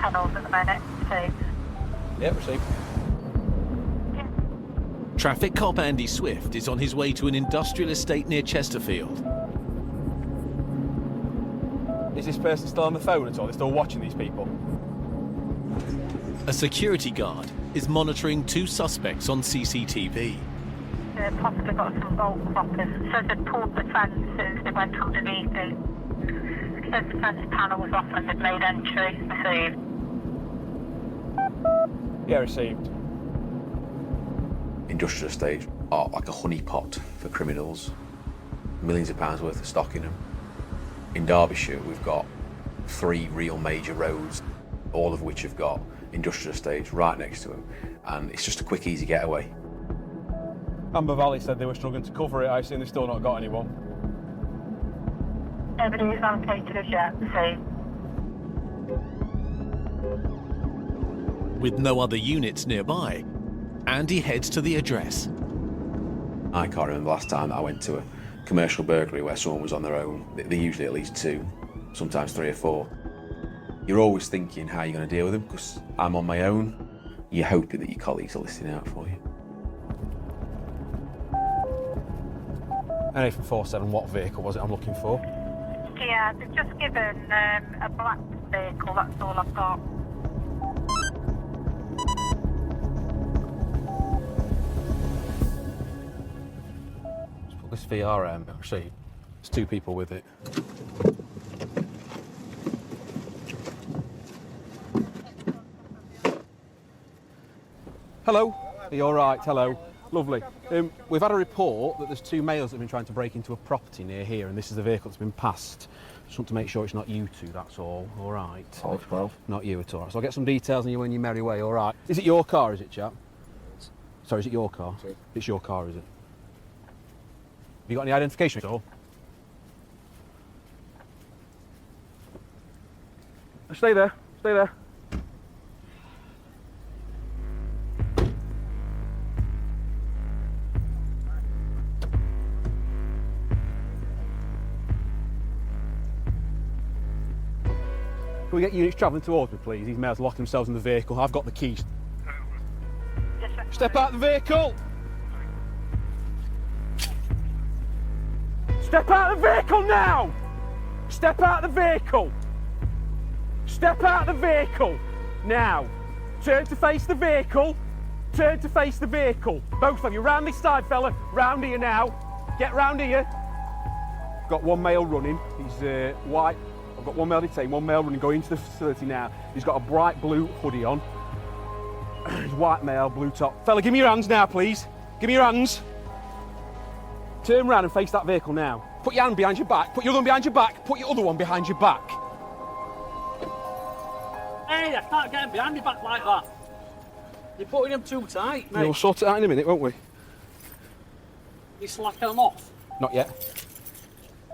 panels at the minute, so... Yeah, received. Traffic cop Andy Swift is on his way to an industrial estate near Chesterfield. Is this person still on the phone at all? They're still watching these people? A security guard is monitoring two suspects on CCTV. Possibly got some bolt poppers. So they pulled the fence as they went underneath it. So the fence panel was off and they'd made entry. Received. Yeah, received. Industrial estates are like a honeypot for criminals. Millions of pounds worth of stock in them. In Derbyshire, we've got 3 real major roads, all of which have got industrial estates right next to them, and it's just a quick, easy getaway. Amber Valley said they were struggling to cover it. I assume they've still not got anyone. Nobody was allocated as yet, so... With no other units nearby, Andy heads to the address. I can't remember the last time that I went to a commercial burglary where someone was on their own. They're usually at least 2, sometimes 3 or 4. You're always thinking how you're going to deal with them, because I'm on my own. You're hoping that your colleagues are listening out for you. Anything 47, what vehicle was it I'm looking for? Yeah, they've just given a black vehicle, that's all I've got. Let's put this VRM, actually, there's 2 people with it. Hello, are you all right? Hello. Lovely. We've had a report that there's 2 males that have been trying to break into a property near here, and this is the vehicle that's been passed. Just want to make sure it's not you 2, that's all. All right. 12. Not you at all. So I'll get some details on you when you merry way, all right? Is it your car, is it, chap? Sorry, is it your car? Sorry. It's your car, is it? Have you got any identification at all? Stay there. Stay there. Can we get units travelling towards me, please? These males locked themselves in the vehicle. I've got the keys. Step out the vehicle! Step out of the vehicle now! Step out of the vehicle! Step out of the vehicle! Now! Turn to face the vehicle! Turn to face the vehicle! Both of you, round this side, fella! Round here now! Get round here! Got 1 male running. He's white. I've got 1 male detained, 1 male running, going into the facility now. He's got a bright blue hoodie on. He's white male, blue top. Fella, give me your hands now, please. Give me your hands. Turn round and face that vehicle now. Put your hand behind your back, put your other one behind your back, put your other one behind your back. Hey, I can't get him behind your back like that. You're putting him too tight, mate. We'll sort it out in a minute, won't we? You're slacking him off. Not yet.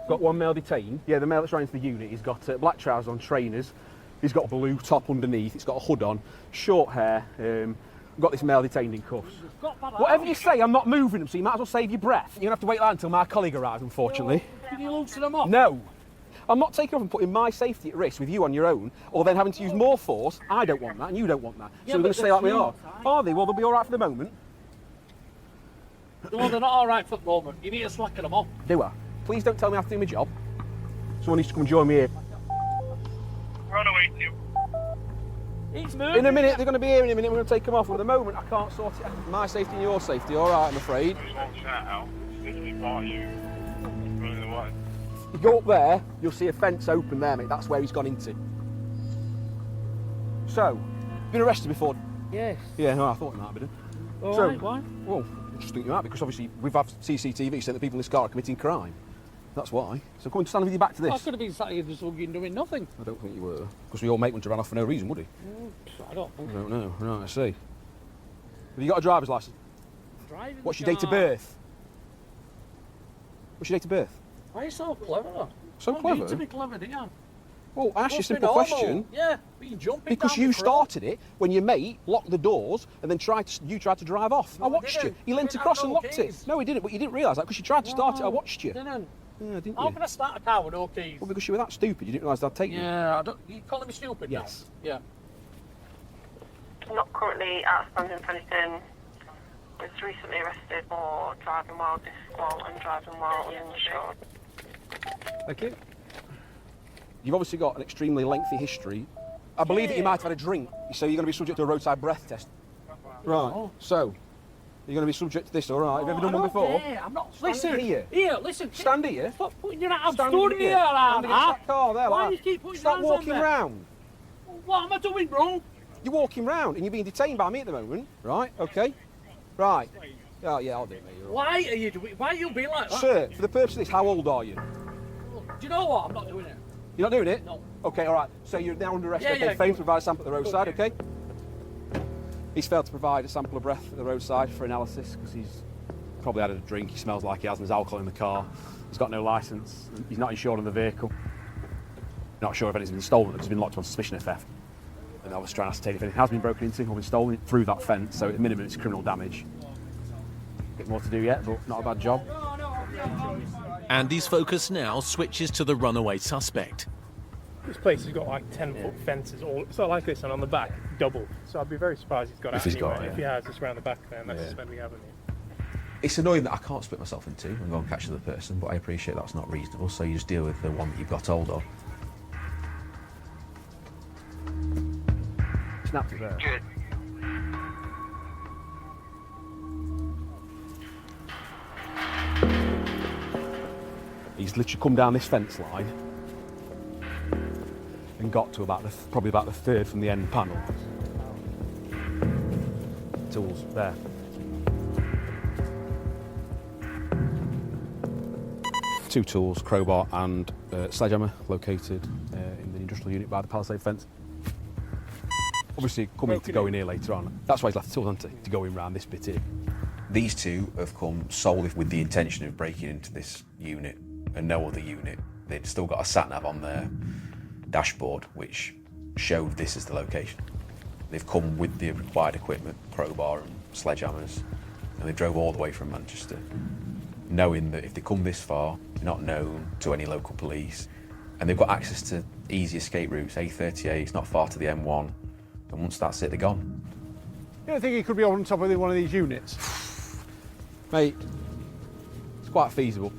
Got 1 male detained. Yeah, the male that's running to the unit, he's got black trousers on, trainers. He's got a blue top underneath, it's got a hood on, short hair. I've got this male detained in cuffs. Whatever you say, I'm not moving them, so you might as well save your breath. You're going to have to wait until my colleague arrives, unfortunately. Can you loosen them off? No. I'm not taking off and putting my safety at risk with you on your own, or then having to use more force. I don't want that, and you don't want that. Yeah, so we're going to stay like we are. Are they? Well, they'll be all right for the moment. No, they're not all right for the moment. You need to slacken them off. Do I? Please don't tell me I have to do my job. Someone needs to come and join me here. Run away, Tim. He's moving. In a minute, they're going to be here in a minute, we're going to take them off. At the moment, I can't sort it out. My safety and your safety, all right, I'm afraid. Watch out. Literally by you. Running away. You go up there, you'll see a fence open there, mate. That's where he's gone into. So, been arrested before? Yes. Yeah, no, I thought you might have been. All So- right, why? Well, I just think you might, because obviously we've had CCTV saying that people in this car are committing crime. That's why. So come on, stand with your back to this. I could have been sat here just looking, doing nothing. I don't think you were. Because your mate wouldn't have ran off for no reason, would he? I don't think. I don't know. Right, I see. Have you got a driver's licence? Driving What's the your date of car. birth? What's your date of birth? Why are you so clever? So Don't clever? need to be clever, do you? Well, I asked you a Must be simple normal. question. Yeah, but you're jumping Because down you the road. started it when your mate locked the doors and then you tried to drive off. No, I I watched you. didn't. You I leant didn't across have and no locked keys. it. No, he didn't, but you didn't realise that because you tried to start it. I watched you. Didn't. Yeah, didn't How you? can I start a car with no keys? Well, because you were that stupid, you didn't realise I'd take you. Yeah, I don't. You calling me stupid? Yes. Now? Yeah. not currently outstanding for anything. Was recently arrested for driving while disqual and driving while uninsured. Thank you. You've obviously got an extremely lengthy history. I believe that you might have had a drink, so you're going to be subject to a roadside breath test. Right, so, you're going to be subject to this, all right? Have you ever done one before? I'm not. Stand Listen, here. Here, listen. Stand here. Stop putting your hands. I'm Stand stood here, Stand against that car there, Why like. do you keep putting Stop your hands walking on there? round. What am I doing wrong? You're walking round and you're being detained by me at the moment, right? Okay. Right. Yeah, I'll do it, mate. You're all right. Why are you being like that? Sir, for the purpose of this, how old are you? Do you know what? I'm not doing it. You're not doing it? No. Okay, all right. So you're now under arrest. Yeah, Okay, yeah, failed go. to provide a sample at the roadside, okay? He's failed to provide a sample of breath at the roadside for analysis because he's probably had a drink. He smells like he has, and there's alcohol in the car. He's got no licence. He's not insured on the vehicle. Not sure if anything's been stolen because he's been locked on suspicion of theft. And I was trying to ascertain if anything has been broken into or been stolen through that fence. So at the minimum, it's criminal damage. Bit more to do yet, but not a bad job. Andy's focus now switches to the runaway suspect. This place has got like 10-foot fences, all it's not like this, and on the back, double. So I'd be very surprised he's got If out he's anywhere. got it, If he has, it's around the back there, and that's Suspending Avenue. It's annoying that I can't split myself in two and go and catch the other person, but I appreciate that's not reasonable, so you just deal with the one that you've got hold of. Snapped it there. Good. He's literally come down this fence line and got to about probably about the third from the end panel. Tools there. Two tools, crowbar and sledgehammer, located in the industrial unit by the palisade fence. Obviously coming to go in here later on. That's why he's left the tools, hasn't he? To go in round this bit here. These two have come solely with the intention of breaking into this unit and no other unit. They'd still got a sat-nav on their dashboard which showed this as the location. They've come with the required equipment, crowbar and sledgehammers, and they drove all the way from Manchester, knowing that if they come this far, they're not known to any local police, and they've got access to easy escape routes, A38, it's not far to the M1, and once that's it, they're gone. You don't think he could be on top of one of these units? Mate, it's quite feasible.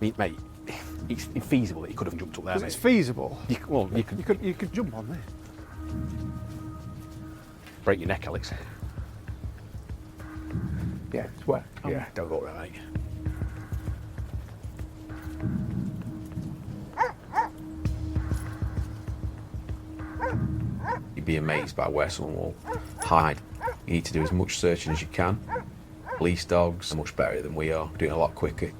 Mate, it's infeasible that he could have jumped up there, Because mate. it's feasible. You could jump on there. break your neck, Alex. Yeah, it's wet. Yeah, don't go up there, mate. You'd be amazed by where someone will hide. You need to do as much searching as you can. Police dogs are much better than we are, doing a lot quicker.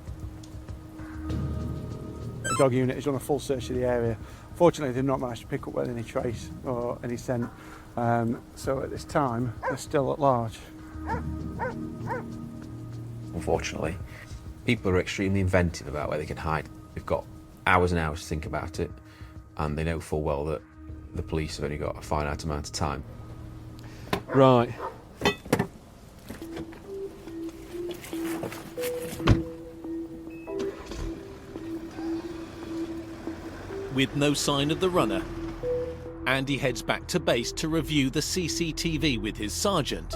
The dog unit has done a full search of the area. Fortunately, they've not managed to pick up any trace or any scent. So at this time, they're still at large. Unfortunately, people are extremely inventive about where they can hide. They've got hours and hours to think about it, and they know full well that the police have only got a finite amount of time. Right. With no sign of the runner, Andy heads back to base to review the CCTV with his sergeant,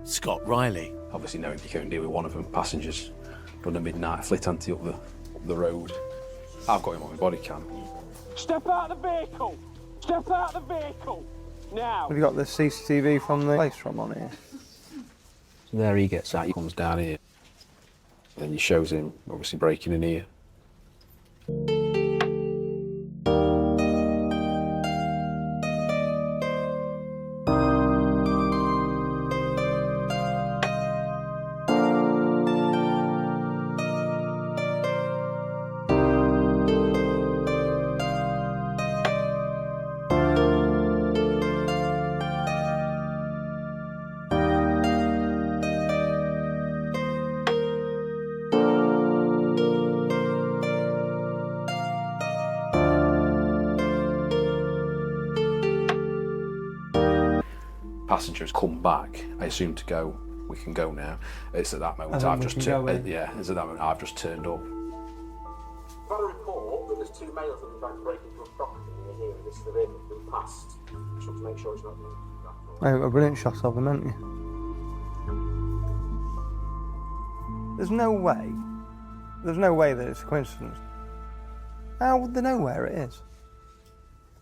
Scott Riley. Obviously knowing you can't deal with one of them, passengers run a midnight flit ante up the road. I've got him on my body cam. Step out of the vehicle! Step out of the vehicle! Now! Have you got the CCTV from the place from on here? So there he gets out, he comes down here. Then he shows him obviously breaking in here. Passengers come back, I assume to go, we can go now. It's at that moment And then I've we just can go in. it's at that moment I've just turned up. I've had a report that there's 2 males that have been trying to break into a property near here, and this is the vehicle that's been passed. Just want to make sure it's not moved. Oh, a brilliant shot of them, haven't you? There's no way that it's a coincidence. How would they know where it is?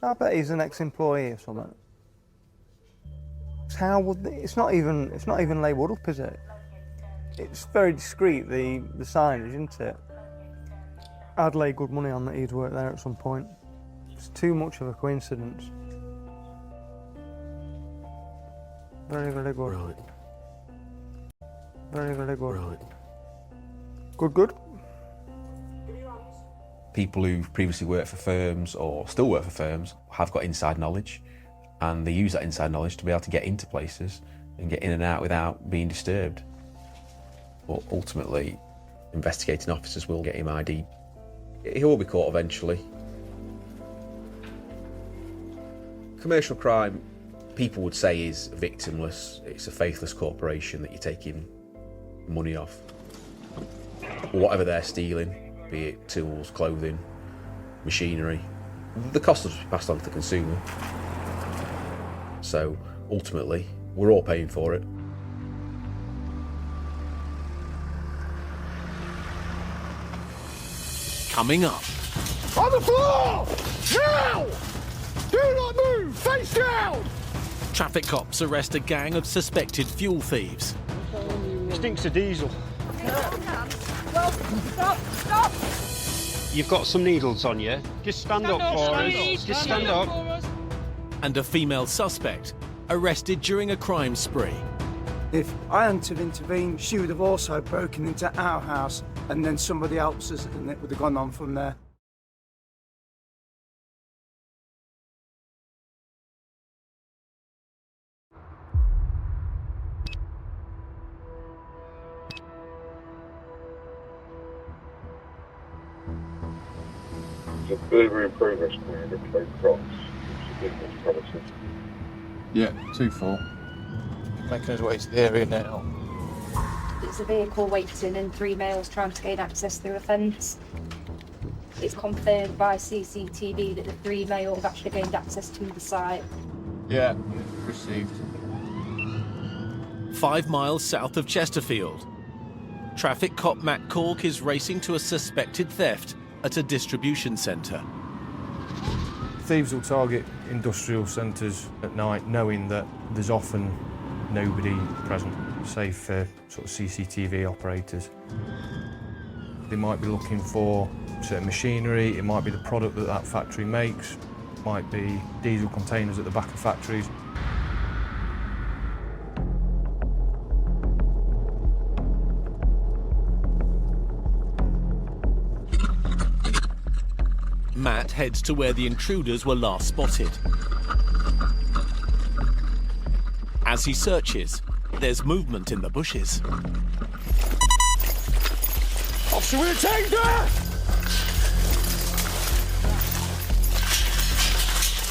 I bet he's an ex-employee or something. How would they, it's not even labelled up, is it? It's very discreet, the signage, isn't it? I'd lay good money on that he'd worked there at some point. It's too much of a coincidence. Very, very good. Right. Very, very good. Right. Good, good. People who've previously worked for firms or still work for firms have got inside knowledge, and they use that inside knowledge to be able to get into places and get in and out without being disturbed. But ultimately, investigating officers will get him ID. He will be caught eventually. Commercial crime, people would say, is victimless. It's a faithless corporation that you're taking money off. Whatever they're stealing, be it tools, clothing, machinery, the cost will be passed on to the consumer. So ultimately, we're all paying for it. Coming up, On the floor! Now! Do not move! Face down! traffic cops arrest a gang of suspected fuel thieves. Stinks of diesel. Stop! You've got some needles on you. Just stand up for us. Just stand up. And a female suspect arrested during a crime spree. If I hadn't have intervened, she would have also broken into our house, and then somebody else's, and it would have gone on from there. There's a delivery in progress cleared at Clay Cross. Signals promising. Yeah, 2-4. Making his way to the area now. It's a vehicle waiting and 3 males trying to gain access through a fence. It's confirmed by CCTV that the 3 males have actually gained access to the site. Yeah, received. 5 miles south of Chesterfield, traffic cop Matt Cork is racing to a suspected theft at a distribution centre. Thieves will target industrial centres at night, knowing that there's often nobody present, save for sort of CCTV operators. They might be looking for certain machinery, it might be the product that that factory makes, it might be diesel containers at the back of factories. Matt heads to where the intruders were last spotted. As he searches, there's movement in the bushes. Officer with a taser!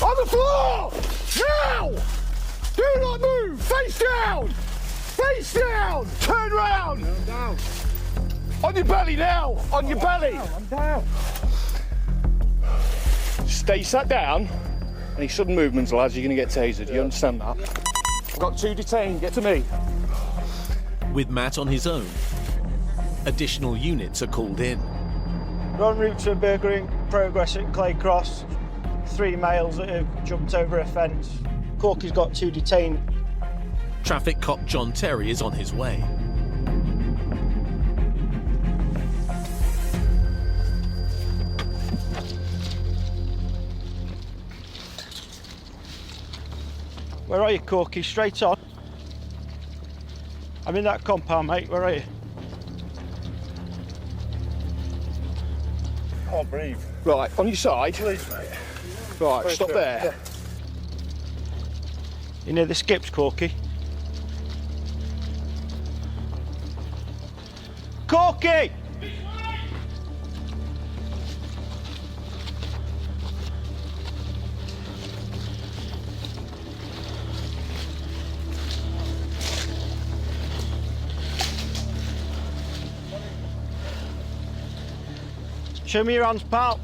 On the floor! Now! Do not move! Face down! Face down! Turn round! I'm down. On your belly now! On your belly! I'm down. Stay sat down. Any sudden movements, lads, you're going to get tasered. You understand that? I've got 2 detained. Get to me. With Matt on his own, additional units are called in. We're en route to a burglary progress at Clay Cross. 3 males that have jumped over a fence. Corky's got 2 detained. Traffic cop John Terry is on his way. Where are you, Corky? Straight on. I'm in that compound, mate. Where are you? Can't breathe. Right, on your side. Please, mate. Right, Very stop true. there. Yeah. You near the skips, Corky? Corky! Show me your hands, pal.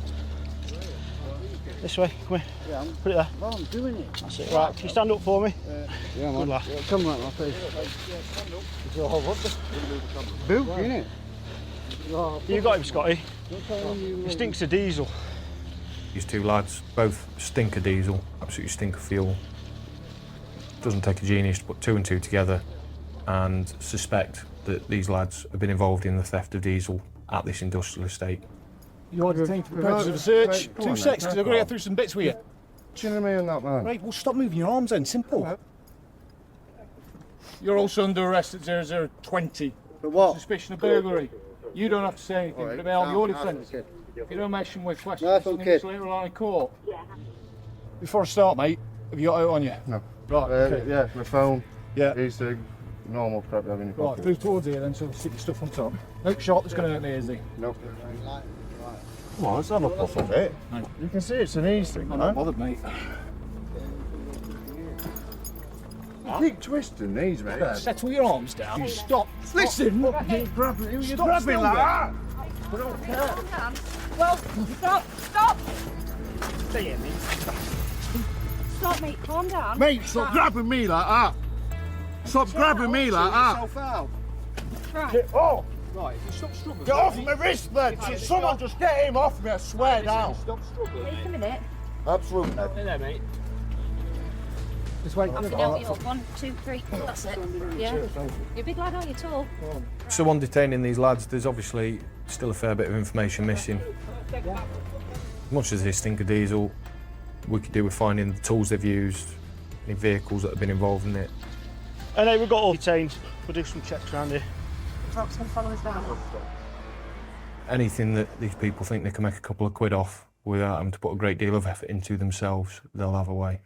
This way, come here. Yeah, put it there. Well, I'm doing it. That's it, right. Can you stand up for me? Yeah, man. Good lad. Yeah, come right, my face. It's all what the boot, innit? You got him, Scotty. He stinks of diesel. These two lads both stink of diesel, absolutely stink of fuel. Doesn't take a genius to put two and two together and suspect that these lads have been involved in the theft of diesel at this industrial estate. You are detained for the purpose of a search. 2 seconds, because I've got to get through some bits with you. Chinning me on that, man. Right, well, stop moving your arms then, simple. You're also under arrest at 0020. For what? Suspicion of burglary. You don't have to say anything, but it'll be your defence. If you don't mention with questions, later on in court. Before I start, mate, have you got out on you? No. Right, okay. Yeah, my phone. Yeah. E-cig, normal crap you have in your pocket. Right, through towards here then, so stick your stuff on top. No shot that's going to hurt me, is he? Nope. Come on, let's have a puff of it. No. You can see it's an easy thing, I'm man. not bothered, mate. You keep twisting these, mate. Settle your arms down. Stop. Listen. Stop grabbing Stop like that. I don't care. Well, stop! Stay here, mate. Stop, mate, calm down. Mate, stop grabbing me like that. Stop grabbing me like that. Right. Oh! Right, you stop struggling. Get off my wrist, then. Someone just get him off me, I swear down. Stop struggling. Wait a minute. Absolutely. Stay there, mate. Just wait. Off you go, you up. 1, 2, 3. That's it. Yeah. You're a big lad, aren't you, tall? Someone detaining these lads, there's obviously still a fair bit of information missing. As much as they stink of diesel, we could do with finding the tools they've used, any vehicles that have been involved in it. And we've got all detained. We'll do some checks around here. Drops and follow us down. Anything that these people think they can make a couple of quid off without having to put a great deal of effort into themselves, they'll have a way.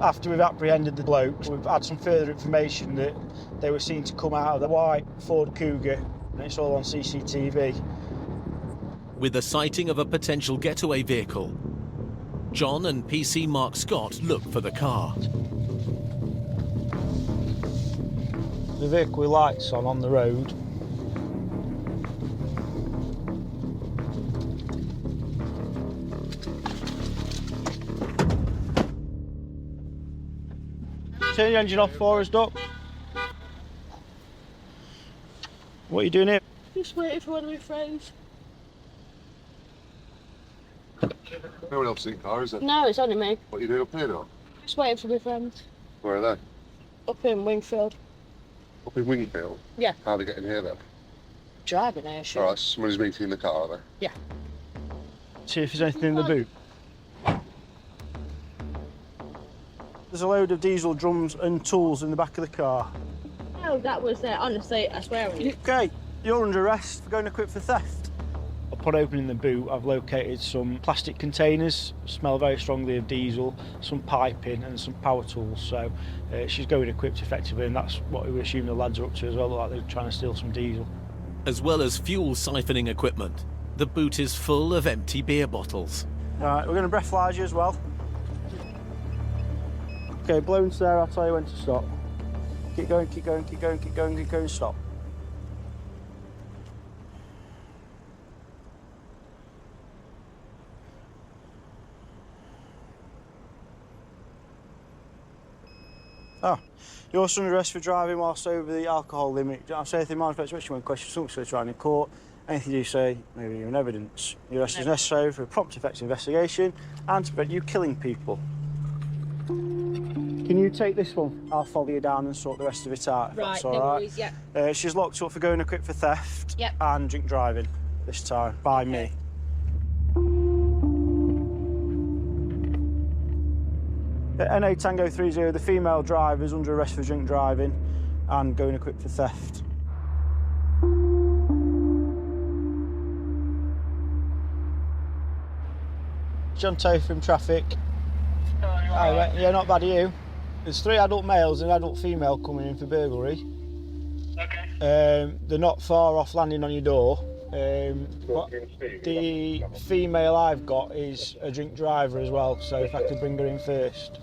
After we've apprehended the blokes, we've had some further information that they were seen to come out of the white Ford Cougar, and it's all on CCTV. With a sighting of a potential getaway vehicle, John and PC Mark Scott look for the car. The vehicle with lights on the road. Turn your engine off for us, Doc. What are you doing here? Just waiting for one of my friends. No one else in the car, is it? No, it's only me. What are you doing up here, though? Just waiting for my friends. Where are they? Up in Wingfield. Up in Wingfield? Yeah. How are they getting here, then? Driving here, sure. All right, somebody's meeting in the car, are they? Yeah. See if there's anything in the boot. There's a load of diesel drums and tools in the back of the car. Oh, that was there. Honestly, I swear on you. Okay, you're under arrest for going equipped for theft. Upon opening the boot, I've located some plastic containers, smell very strongly of diesel, some piping and some power tools. So she's going equipped effectively, and that's what we assume the lads are up to as well, like they're trying to steal some diesel. As well as fuel siphoning equipment, the boot is full of empty beer bottles. All right, we're going to breathalyse you as well. Okay, blow into there, I'll tell you when to stop. Keep going, keep going, keep going, keep going, keep going, stop. Oh, you're also under arrest for driving whilst over the alcohol limit. You don't have to say anything more about which one question, something to in court. Anything you say may be given evidence. Your arrest is necessary for a prompt, effective investigation and to prevent you killing people. Can you take this one? I'll follow you down and sort the rest of it out, if that's all right. Worries, yeah. She's locked up for going equipped for theft Yep. and drink driving this time, by me. At NA Tango 30, the female driver is under arrest for drink driving and going equipped for theft. John Toe from traffic. Hi, mate. Yeah, not bad, are you? There's 3 adult males and an adult female coming in for burglary. Okay. They're not far off landing on your door. But the female I've got is a drink driver as well, so if I could bring her in first.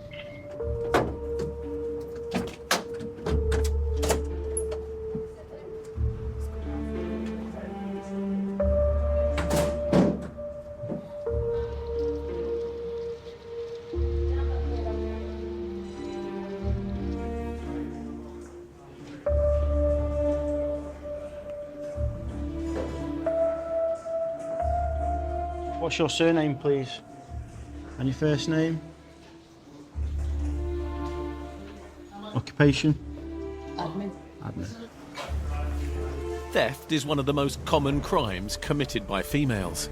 What's your surname, please? And your first name? Occupation? Admin. Admin. Theft is one of the most common crimes committed by females.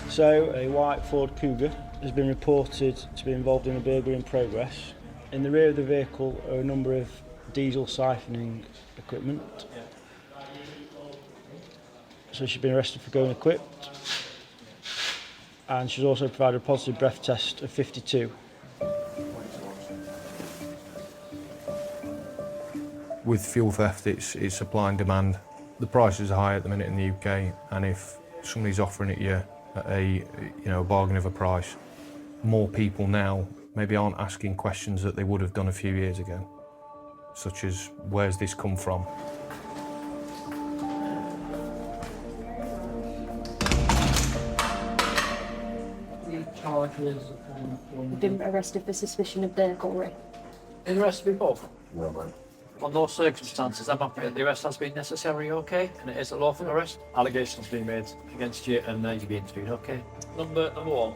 So, a white Ford Cougar has been reported to be involved in a burglary in progress. In the rear of the vehicle are a number of diesel siphoning equipment. So she's been arrested for going equipped. And she's also provided a positive breath test of 52. With fuel theft, it's supply and demand. The prices are high at the minute in the UK, and if somebody's offering it you at a bargain of a price, more people now maybe aren't asking questions that they would have done a few years ago, such as, where's this come from? Been arrested for suspicion of burglary. Been arrested before? No, man. On those circumstances, I'm happy that the arrest has been necessary, okay? And it is a lawful arrest. Allegations being made against you and you're being interviewed, okay? Number one.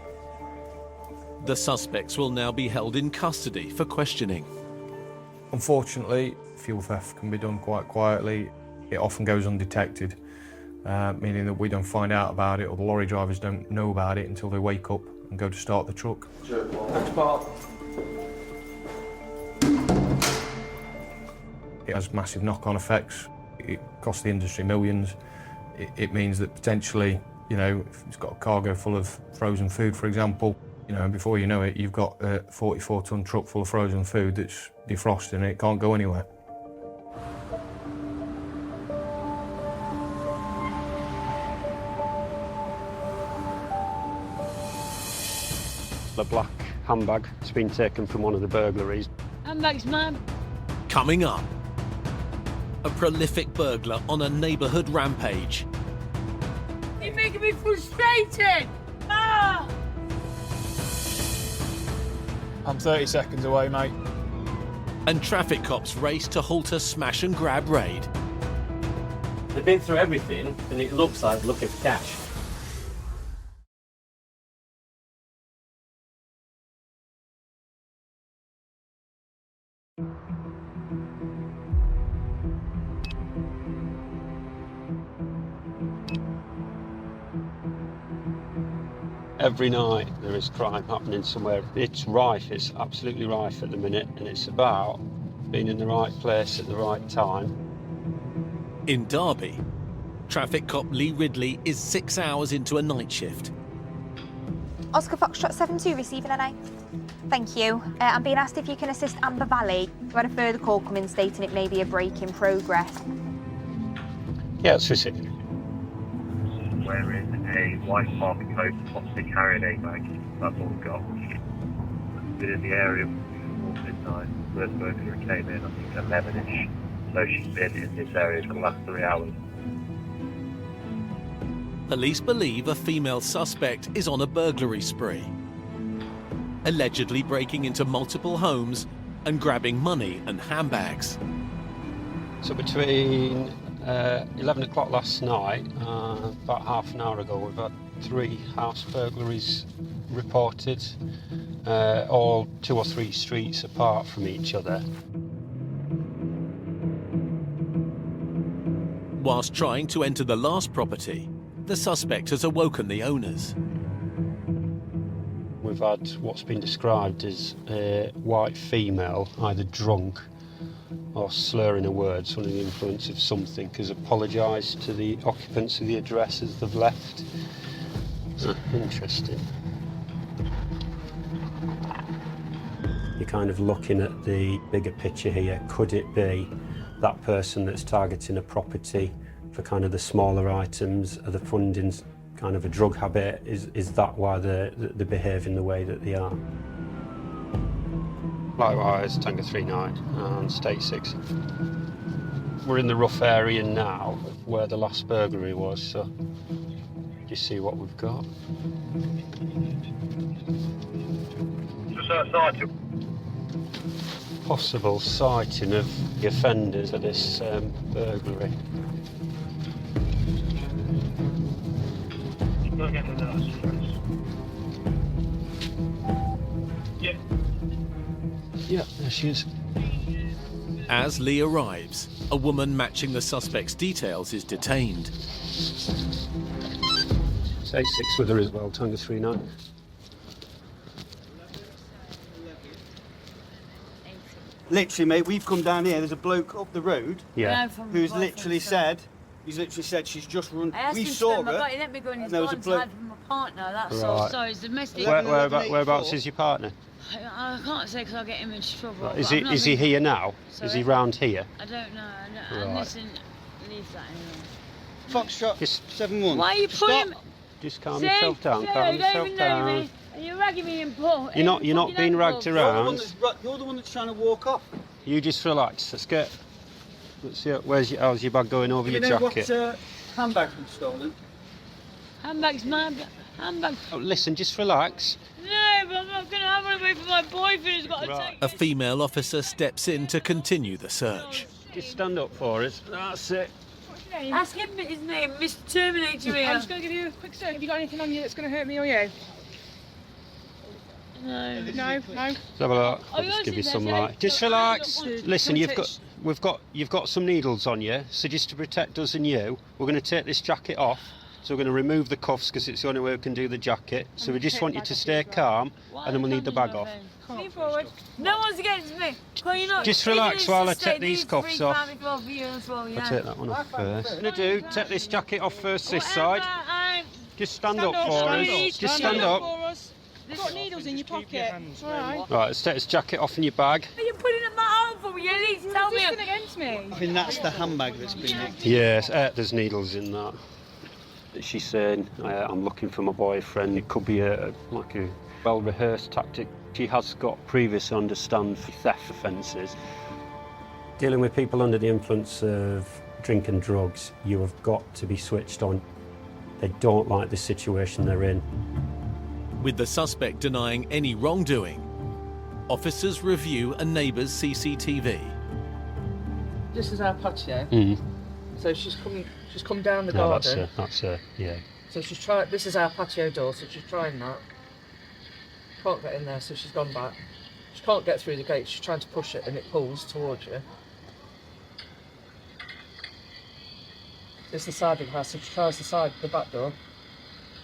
The suspects will now be held in custody for questioning. Unfortunately, fuel theft can be done quite quietly. It often goes undetected, meaning that we don't find out about it, or the lorry drivers don't know about it until they wake up and go to start the truck. It has massive knock-on effects. It costs the industry millions. It means that potentially, if it's got a cargo full of frozen food, for example, before you know it, you've got a 44-ton truck full of frozen food that's defrosted and it can't go anywhere. The black handbag has been taken from one of the burglaries. Handbag's mine. Coming up, a prolific burglar on a neighbourhood rampage. You're making me frustrated! Ah! I'm 30 seconds away, mate. And traffic cops race to halt a smash and grab raid. They've been through everything and it looks like they're looking for cash. Every night there is crime happening somewhere. It's rife, it's absolutely rife at the minute, and it's about being in the right place at the right time. In Derby, traffic cop Lee Ridley is 6 hours into a night shift. Oscar Foxtrot 72 receiving an A. Thank you. I'm being asked if you can assist Amber Valley. We had a further call come in stating it may be a break in progress. Yeah, it's just it. Wearing a white parking coat, possibly carrying a bag. That's all we've got. Been in the area before midnight. First burglar came in, I think 11ish. So she's been in this area for the last 3 hours. Police believe a female suspect is on a burglary spree, allegedly breaking into multiple homes and grabbing money and handbags. So between 11 o'clock last night, about half an hour ago, we've had 3 house burglaries reported, all 2 or 3 streets apart from each other. Whilst trying to enter the last property, the suspect has awoken the owners. We've had what's been described as a white female, either drunk or slurring a word, under the influence of something, has apologised to the occupants of the address as they've left. Interesting. You're kind of looking at the bigger picture here. Could it be that person that's targeting a property for kind of the smaller items? Are the funding kind of a drug habit? Is that why they're behaving the way that they are? Likewise, Tango 39 and State 6. We're in the rough area now of where the last burglary was, so you see what we've got. Just outside you. Possible sighting of the offenders of this burglary. Go again with that. Yeah. Yeah, there she is. As Lee arrives, a woman matching the suspect's details is detained. It's 86 with her as well, Tango 39. Literally, mate, we've come down here. There's a bloke up the road. Yeah. Who's literally said, she's literally just run. I asked We him to saw spend my her. money, he let me go in his and there was a garden bloke. side from my partner, that's Right. all. So it's domestic. Whereabouts is your partner? I can't say because I'll get him in trouble. Right. but I'm not Is he really- here now? Sorry? Is he round here? I don't know. Right. Listen, leave that anyway. Foxtrot Just 7-1. Why are you putting... Just calm See? yourself down. See, Calm you don't yourself even know down. me. And you're ragging me in Paul. You're not being ragged around. You're the one that's trying to walk off. You just relax. Let's see. How's your bag going over You your know jacket? what handbag's been stolen? Handbag's mine. Handbag. Oh, listen, just relax. No, but I'm not going to have one away from my boyfriend who's got to take A female officer steps in to continue the search. Just stand up for us. That's it. Ask him his name, Mr. Terminator here. I'm just going to give you a quick search. Have you got anything on you that's going to hurt me or you? No. No, no. Let's have a look. I'll just give you some light. Just relax. Listen, you've got some needles on you, so just to protect us and you, we're going to take this jacket off. So we're going to remove the cuffs because it's the only way we can do the jacket. So we just want you to stay calm, and then we'll need the bag off. Lean forward. No one's against me. Can you not? Just relax while I take these cuffs off. I'll I'll take that one off first. What I'm going to do, take this jacket off first this side. Just stand up for us. Just stand up. You've got needles in your pocket. It's all right. Right, let's take this jacket off in your bag. Are you putting my arm for me? You need to tell me. You're against me. I think that's the handbag that's been nicked. Yes, there's needles in that. She's saying, I'm looking for my boyfriend. It could be like a well-rehearsed tactic. She has got previous understand for theft offences. Dealing with people under the influence of drink and drugs, you have got to be switched on. They don't like the situation they're in. With the suspect denying any wrongdoing, officers review a neighbour's CCTV. This is our patio. Mm. So she's come down the garden. That's her, yeah. So she's trying. This is our patio door. So she's trying that. Can't get in there, so she's gone back. She can't get through the gate. She's trying to push it, and it pulls towards you. It's the side of the house. So she tries the back door.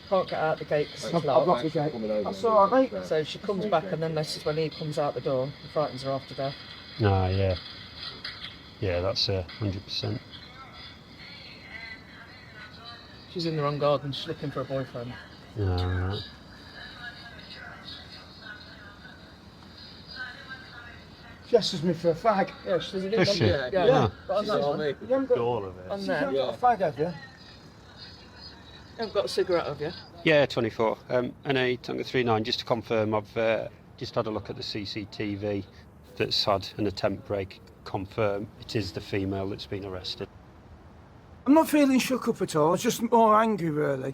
Can't get out the gate because it's locked. I've locked the gate. That's all right, mate. So she comes back, and then this is when he comes out the door and frightens her off to death. Ah, yeah. Yeah, that's 100%. She's in the wrong garden. She's looking for a boyfriend. Right. She asks me for a fag. Yeah, she's in Is she? Yeah. But on that one, You haven't got All of it. on you there, haven't you got a fag, have you? haven't got a cigarette, have you? Yeah, 24. NA Tango 39, just to confirm, I've just had a look at the CCTV that's had an attempt break. Confirm it is the female that's been arrested. I'm not feeling shook up at all. I was just more angry, really.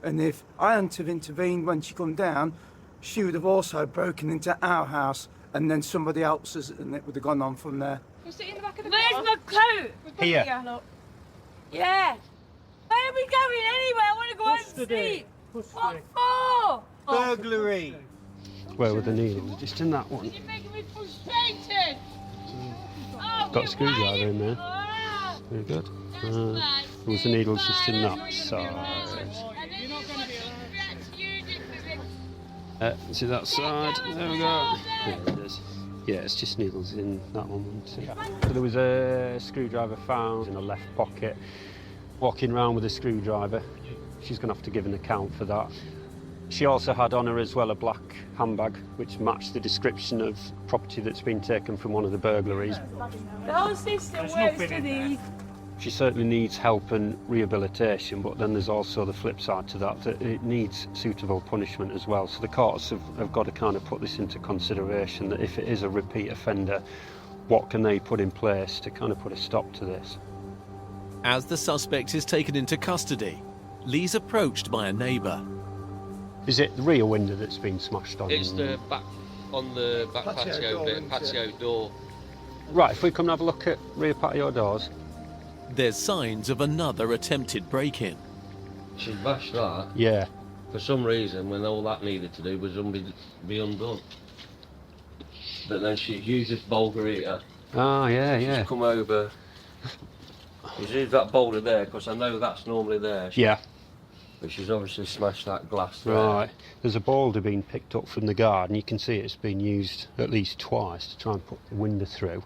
And if I hadn't have intervened when she come down, she would have also broken into our house, and then somebody else's, and it would have gone on from there. You sit in the back of the Where's car. my coat? Here. Yeah. Where are we going anyway? I want to go home and sleep. What for? Burglary. Where were the needles? Just in that one. You're making me frustrated. Oh, Got a screwdriver in there. Very good. There was the needles just in that side. See that side? There we go. There it is. Yeah, it's just needles in that one. So there was a screwdriver found in a left pocket. Walking around with a screwdriver. She's going to have to give an account for that. She also had on her as well a black handbag, which matched the description of property that's been taken from one of the burglaries. The whole system works to these. She certainly needs help and rehabilitation, but then there's also the flip side to that, that it needs suitable punishment as well. So the courts have got to kind of put this into consideration, that if it is a repeat offender, what can they put in place to kind of put a stop to this? As the suspect is taken into custody, Lee's approached by a neighbour. Is it the rear window that's been smashed on? It's the back, on the back patio bit, patio door. Right, if we come and have a look at rear patio doors. There's signs of another attempted break-in. She bashed that. Yeah, For some reason, when all that needed to do was be undone. But then she's used this boulder here. Oh, yeah, She's yeah. come over. She's used that boulder there, because I know that's normally there. Yeah. But she's obviously smashed that glass there. Right. There's a boulder being picked up from the garden. You can see it's been used at least twice to try and put the window through.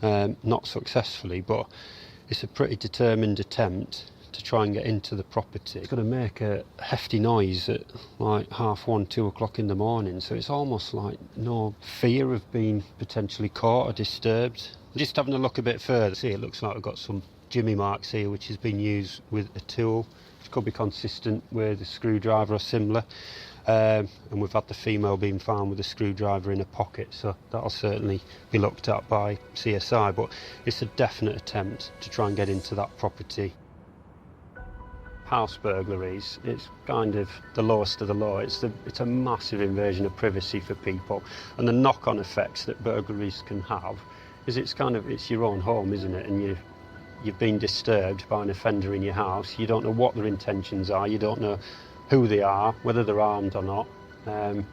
Not successfully, but it's a pretty determined attempt to try and get into the property. It's going to make a hefty noise at like 1:30, 2 o'clock in the morning, so it's almost like no fear of being potentially caught or disturbed. Just having a look a bit further, see, it looks like we've got some jimmy marks here which has been used with a tool, which could be consistent with a screwdriver or similar. And we've had the female being found with a screwdriver in a pocket, so that'll certainly be looked at by CSI, but it's a definite attempt to try and get into that property. House burglaries, it's kind of the lowest of the low. It's a massive invasion of privacy for people, and the knock-on effects that burglaries can have is it's your own home, isn't it? And you've been disturbed by an offender in your house. You don't know what their intentions are. You don't know who they are, whether they're armed or not. And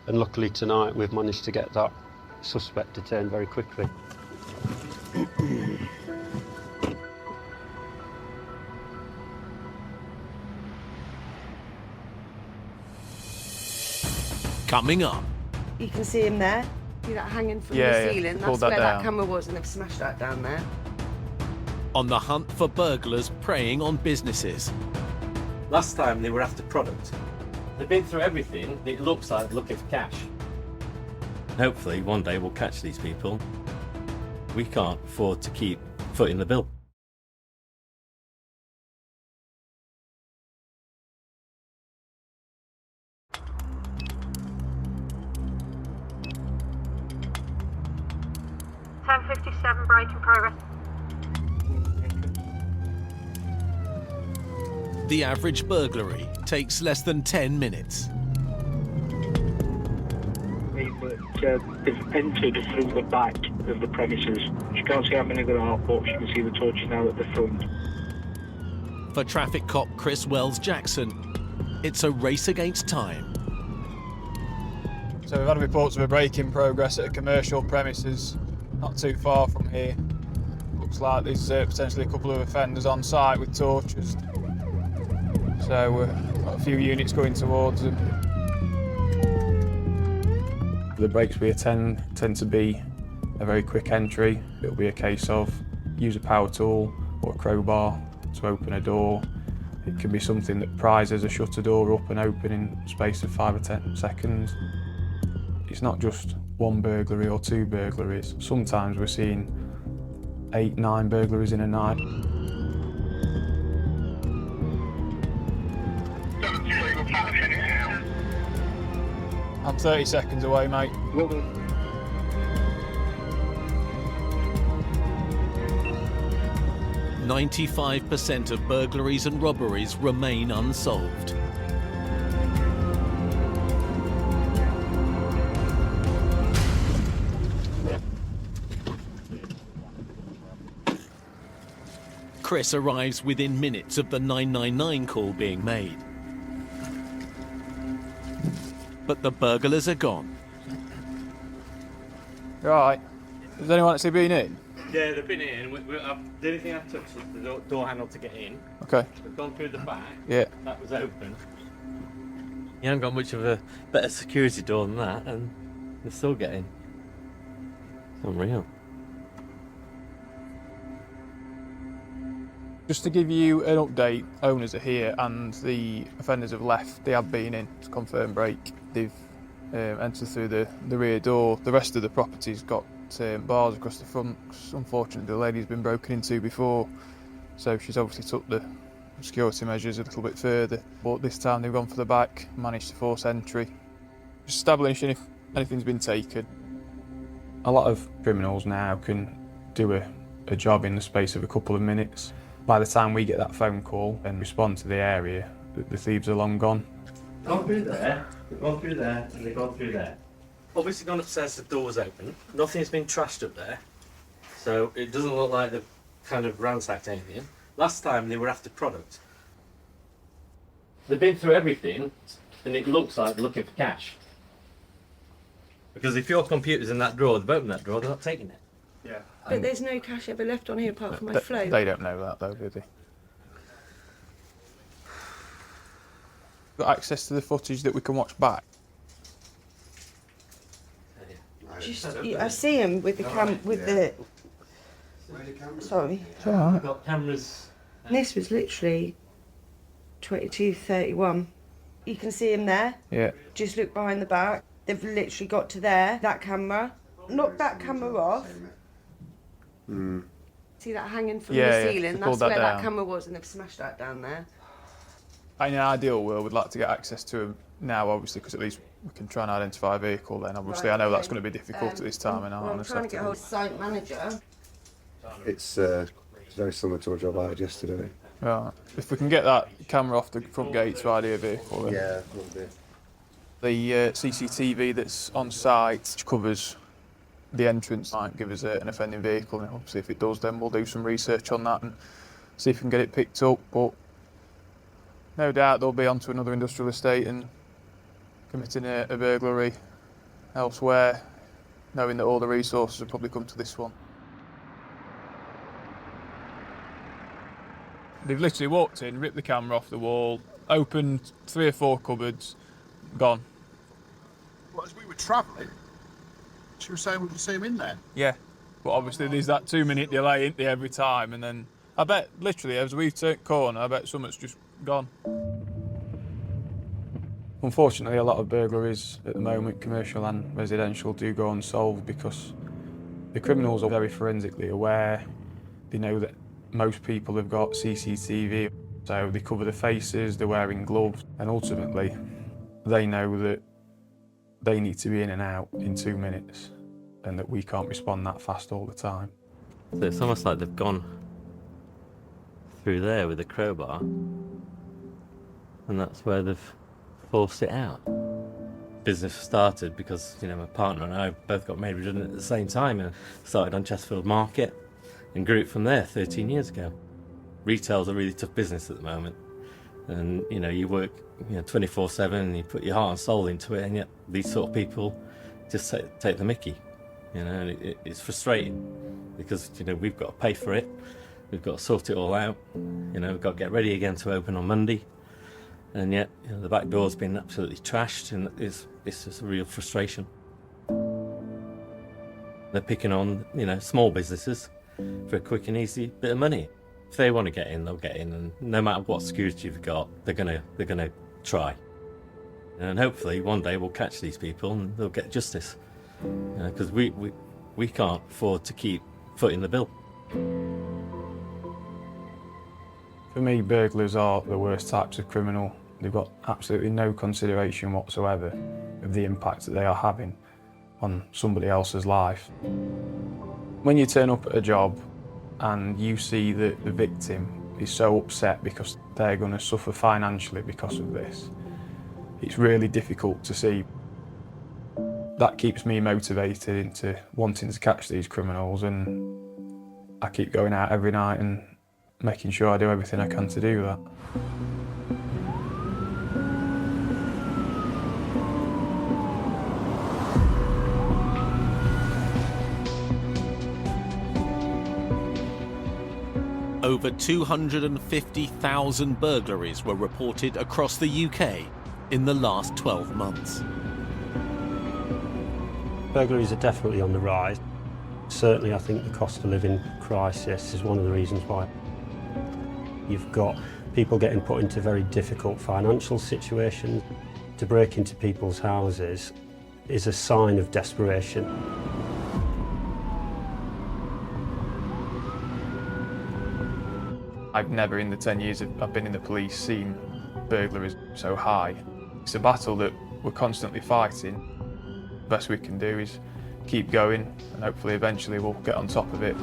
luckily tonight we've managed to get that suspect detained very quickly. Coming up. You can see him there. See that hanging from Yeah, the ceiling? pulled That's that where down. that camera was, and they've smashed that down there. On the hunt for burglars preying on businesses. Last time they were after product. They've been through everything. It looks like they're looking for cash. Hopefully one day we'll catch these people. We can't afford to keep footing the bill. (10:57) break in progress. The average burglary takes less than 10 minutes. They've entered through the back of the premises. You can't see how many there are, but you can see the torches now at the front. For traffic cop Chris Wells-Jackson, it's a race against time. So we've had reports of a break in progress at a commercial premises not too far from here. Looks like there's potentially a couple of offenders on site with torches. So we've got a few units going towards them. The breaks we attend tend to be a very quick entry. It'll be a case of use a power tool or a crowbar to open a door. It can be something that prizes a shutter door up and open in the space of 5 or 10 seconds. It's not just one burglary or two burglaries. Sometimes we're seeing 8, 9 burglaries in a night. I'm 30 seconds away, mate. 95% of burglaries and robberies remain unsolved. Chris arrives within minutes of the 999 call being made. But the burglars are gone. Right. Has anyone actually been in? Yeah, they've been in. The only thing I've touched is the door handle to get in. Okay. We've gone through the back. Yeah. That was open. You haven't got much of a better security door than that, and they're still getting. It's unreal. Just to give you an update, owners are here and the offenders have left. They have been in to confirm break. They've entered through the rear door. The rest of the property's got bars across the front. Unfortunately, the lady's been broken into before, so she's obviously took the security measures a little bit further. But this time they've gone for the back, managed to force entry, just establishing if anything's been taken. A lot of criminals now can do a job in the space of a couple of minutes. By the time we get that phone call and respond to the area, the thieves are long gone. Gone through there, they've gone through there, and they've gone through there. Obviously gone upstairs, the door's open. Nothing's been trashed up there, so it doesn't look like they've kind of ransacked anything. Last time they were after product. They've been through everything. and it looks like they're looking for cash. Because if your computer's in that drawer, they've opened that drawer, they're not taking it. Yeah. But there's no cash ever left on here apart from my float. They don't know that though, do they? Got access to the footage that we can watch back. I see him with the Sorry. It's alright. We've got cameras. And this was literally 22:31. You can see him there. Yeah. Just look behind the back. They've literally got to there. That camera. Knock that camera off. See that hanging from the ceiling? That's where that camera was, and they've smashed that down there. In an ideal world, we'd like to get access to him now, obviously, because at least we can try and identify a vehicle then. Obviously, I know that's going to be difficult at this time. I'm trying to get hold of the site manager. It's very similar to a job I had yesterday. Right. If we can get that camera off the front gate to ID a vehicle, then. Yeah, will do. The CCTV that's on site, which covers the entrance, might give us an offending vehicle, and obviously if it does, then we'll do some research on that and see if we can get it picked up. But no doubt they'll be onto another industrial estate and committing a burglary elsewhere, knowing that all the resources will probably come to this one. They've literally walked in, ripped the camera off the wall, opened 3 or 4 cupboards, gone. Well, as we were travelling, she was saying we could see him in there. Yeah, but obviously there's that 2-minute delay, isn't there, every time, and then I bet literally as we turn corner, I bet something's just gone. Unfortunately, a lot of burglaries at the moment, commercial and residential, do go unsolved because the criminals are very forensically aware. They know that most people have got CCTV, so they cover their faces, they're wearing gloves, and ultimately they know that they need to be in and out in 2 minutes and that we can't respond that fast all the time. So it's almost like they've gone through there with a crowbar, and that's where they've forced it out. Business started because, you know, my partner and I both got made redundant at the same time and started on Chesterfield Market and grew it from there 13 years ago. Retail's a really tough business at the moment, and you know, you work 24/7 and you put your heart and soul into it, and yet these sort of people just take the mickey, and it's frustrating because we've got to pay for it, we've got to sort it all out, we've got to get ready again to open on Monday, and yet the back door's been absolutely trashed, and it's just a real frustration. They're picking on small businesses for a quick and easy bit of money. If they want to get in, they'll get in, and no matter what security you've got, they're gonna try. And hopefully one day we'll catch these people and they'll get justice, because we can't afford to keep footing the bill. For me, burglars are the worst types of criminal. They've got absolutely no consideration whatsoever of the impact that they are having on somebody else's life. When you turn up at a job and you see that the victim is so upset because they're going to suffer financially because of this, it's really difficult to see. That keeps me motivated into wanting to catch these criminals, and I keep going out every night and making sure I do everything I can to do that. Over 250,000 burglaries were reported across the UK in the last 12 months. Burglaries are definitely on the rise. Certainly I think the cost of living crisis is one of the reasons why. You've got people getting put into very difficult financial situations. To break into people's houses is a sign of desperation. I've never, in the 10 years I've been in the police, seen burglaries so high. It's a battle that we're constantly fighting. The best we can do is keep going, and hopefully eventually we'll get on top of it.